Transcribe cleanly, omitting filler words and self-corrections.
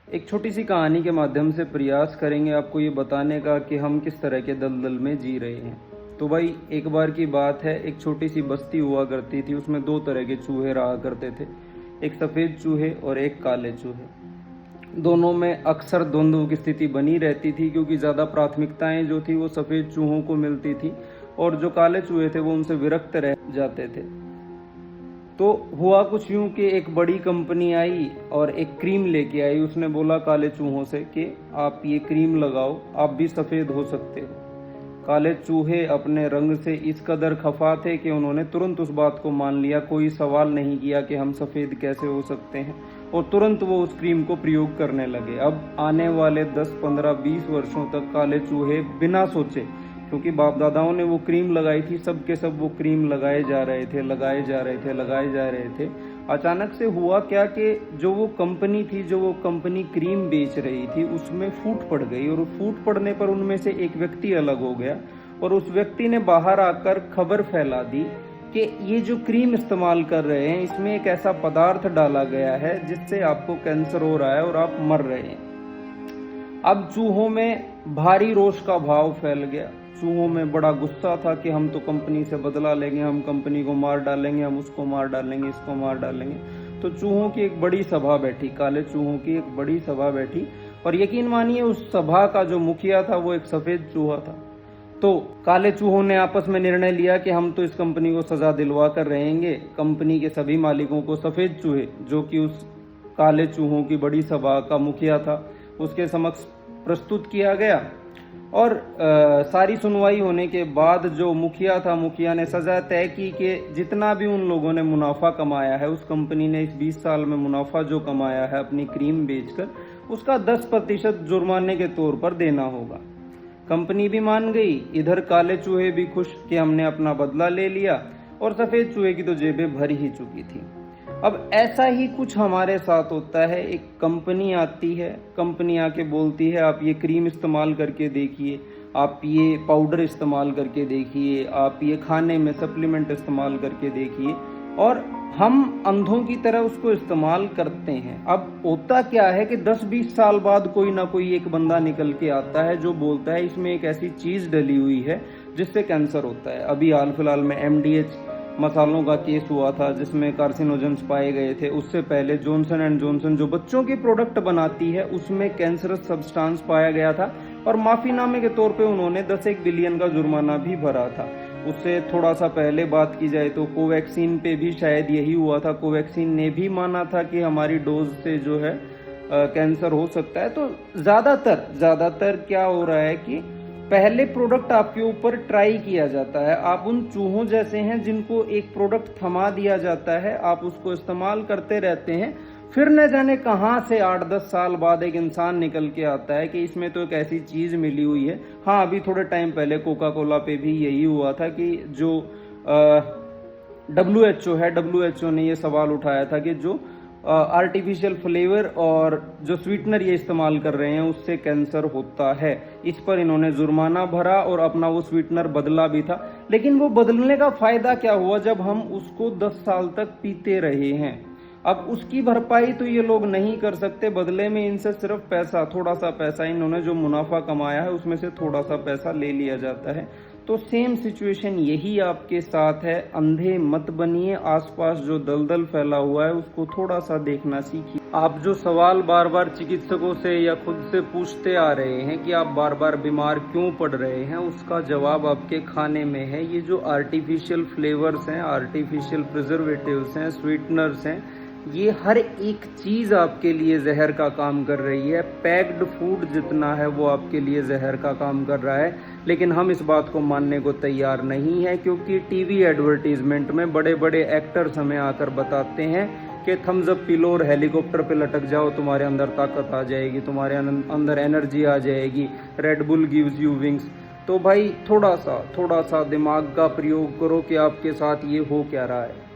एक छोटी सी कहानी के माध्यम से प्रयास करेंगे आपको ये बताने का कि हम किस तरह के दलदल में जी रहे हैं। तो भाई एक बार की बात है, एक छोटी सी बस्ती हुआ करती थी। उसमें दो तरह के चूहे रहा करते थे, एक सफ़ेद चूहे और एक काले चूहे। दोनों में अक्सर द्वंद्व की स्थिति बनी रहती थी, क्योंकि ज़्यादा प्राथमिकताएं जो थी वो सफ़ेद चूहों को मिलती थी और जो काले चूहे थे वो उनसे विरक्त रह जाते थे। तो हुआ कुछ यूं कि एक बड़ी कंपनी आई और एक क्रीम लेके आई। उसने बोला काले चूहों से कि आप ये क्रीम लगाओ, आप भी सफ़ेद हो सकते हो। काले चूहे अपने रंग से इस कदर खफा थे कि उन्होंने तुरंत उस बात को मान लिया, कोई सवाल नहीं किया कि हम सफ़ेद कैसे हो सकते हैं, और तुरंत वो उस क्रीम को प्रयोग करने लगे। अब आने वाले 10, 15, 20 वर्षों तक काले चूहे बिना सोचे, क्योंकि बाप दादाओं ने वो क्रीम लगाई थी, सब के सब वो क्रीम लगाए जा रहे थे, लगाए जा रहे थे, लगाए जा रहे थे। अचानक से हुआ क्या कि जो वो कंपनी थी, जो वो कंपनी क्रीम बेच रही थी, उसमें फूट पड़ गई। और फूट पड़ने पर उनमें से एक व्यक्ति अलग हो गया और उस व्यक्ति ने बाहर आकर खबर फैला दी कि ये जो क्रीम इस्तेमाल कर रहे हैं, इसमें एक ऐसा पदार्थ डाला गया है जिससे आपको कैंसर हो रहा है और आप मर रहे हैं। अब चूहों में भारी रोष का भाव फैल गया। चूहों में बड़ा गुस्सा था कि हम तो कंपनी से बदला लेंगे, हम कंपनी को मार डालेंगे, हम उसको मार डालेंगे, इसको मार डालेंगे। तो चूहों की एक बड़ी सभा बैठी, काले चूहों की एक बड़ी सभा बैठी, और यकीन मानिए उस सभा का जो मुखिया था वो एक सफेद चूहा था। तो काले चूहों ने आपस में निर्णय लिया कि हम तो इस कंपनी को सजा दिलवा कर रहेंगे। कंपनी के सभी मालिकों को सफेद चूहे, जो कि उस काले चूहों की बड़ी सभा का मुखिया था, उसके समक्ष प्रस्तुत किया गया। और सारी सुनवाई होने के बाद जो मुखिया था, मुखिया ने सजा तय की कि जितना भी उन लोगों ने मुनाफा कमाया है, उस कंपनी ने इस 20 साल में मुनाफा जो कमाया है अपनी क्रीम बेचकर, उसका 10% जुर्माने के तौर पर देना होगा। कंपनी भी मान गई, इधर काले चूहे भी खुश कि हमने अपना बदला ले लिया, और सफेद चूहे की तो जेबें भर ही चुकी थी। अब ऐसा ही कुछ हमारे साथ होता है। एक कंपनी आती है, कंपनी आके बोलती है आप ये क्रीम इस्तेमाल करके देखिए, आप ये पाउडर इस्तेमाल करके देखिए, आप ये खाने में सप्लीमेंट इस्तेमाल करके देखिए, और हम अंधों की तरह उसको इस्तेमाल करते हैं। अब होता क्या है कि 10-20 साल बाद कोई ना कोई एक बंदा निकल के आता है जो बोलता है इसमें एक ऐसी चीज डली हुई है जिससे कैंसर होता है। अभी हाल फिलहाल में MDH मसालों का केस हुआ था जिसमें कार्सिनोजेंस पाए गए थे। उससे पहले जॉनसन एंड जॉनसन जो बच्चों की प्रोडक्ट बनाती है, उसमें कैंसरस सब्सटेंस पाया गया था, और माफीनामे के तौर पे उन्होंने 10-1 बिलियन का जुर्माना भी भरा था। उससे थोड़ा सा पहले बात की जाए तो कोवैक्सीन पे भी शायद यही हुआ था। कोवैक्सीन ने भी माना था कि हमारी डोज से जो है कैंसर हो सकता है। तो ज्यादातर क्या हो रहा है कि पहले प्रोडक्ट आपके ऊपर ट्राई किया जाता है। आप उन चूहों जैसे हैं जिनको एक प्रोडक्ट थमा दिया जाता है, आप उसको इस्तेमाल करते रहते हैं, फिर न जाने कहां से 8-10 साल बाद एक इंसान निकल के आता है कि इसमें तो एक ऐसी चीज मिली हुई है। हाँ, अभी थोड़े टाइम पहले कोका कोला पे भी यही हुआ था कि जो WHO है, WHO ने ये सवाल उठाया था कि जो आर्टिफिशियल फ्लेवर और जो स्वीटनर ये इस्तेमाल कर रहे हैं उससे कैंसर होता है। इस पर इन्होंने जुर्माना भरा और अपना वो स्वीटनर बदला भी था। लेकिन वो बदलने का फायदा क्या हुआ जब हम उसको 10 साल तक पीते रहे हैं। अब उसकी भरपाई तो ये लोग नहीं कर सकते, बदले में इनसे सिर्फ पैसा, थोड़ा सा पैसा, इन्होंने जो मुनाफा कमाया है उसमें से थोड़ा सा पैसा ले लिया जाता है। तो सेम सिचुएशन यही आपके साथ है। अंधे मत बनिए, आसपास जो दलदल फैला हुआ है उसको थोड़ा सा देखना सीखिए। आप जो सवाल बार बार चिकित्सकों से या खुद से पूछते आ रहे हैं कि आप बार बार बीमार क्यों पड़ रहे हैं, उसका जवाब आपके खाने में है। ये जो आर्टिफिशियल फ्लेवर्स हैं, आर्टिफिशियल प्रिजर्वेटिव्स हैं, स्वीटनर्स हैं, ये हर एक चीज आपके लिए जहर का काम कर रही है। पैक्ड फूड जितना है वो आपके लिए जहर का काम कर रहा है, लेकिन हम इस बात को मानने को तैयार नहीं है, क्योंकि टीवी एडवर्टीजमेंट में बड़े बड़े एक्टर्स हमें आकर बताते हैं कि थम्स अप पी लो और हेलीकॉप्टर पे लटक जाओ, तुम्हारे अंदर ताकत आ जाएगी, तुम्हारे अंदर एनर्जी आ जाएगी, red bull gives you wings. तो भाई थोड़ा सा दिमाग का प्रयोग करो कि आपके साथ ये हो क्या रहा है।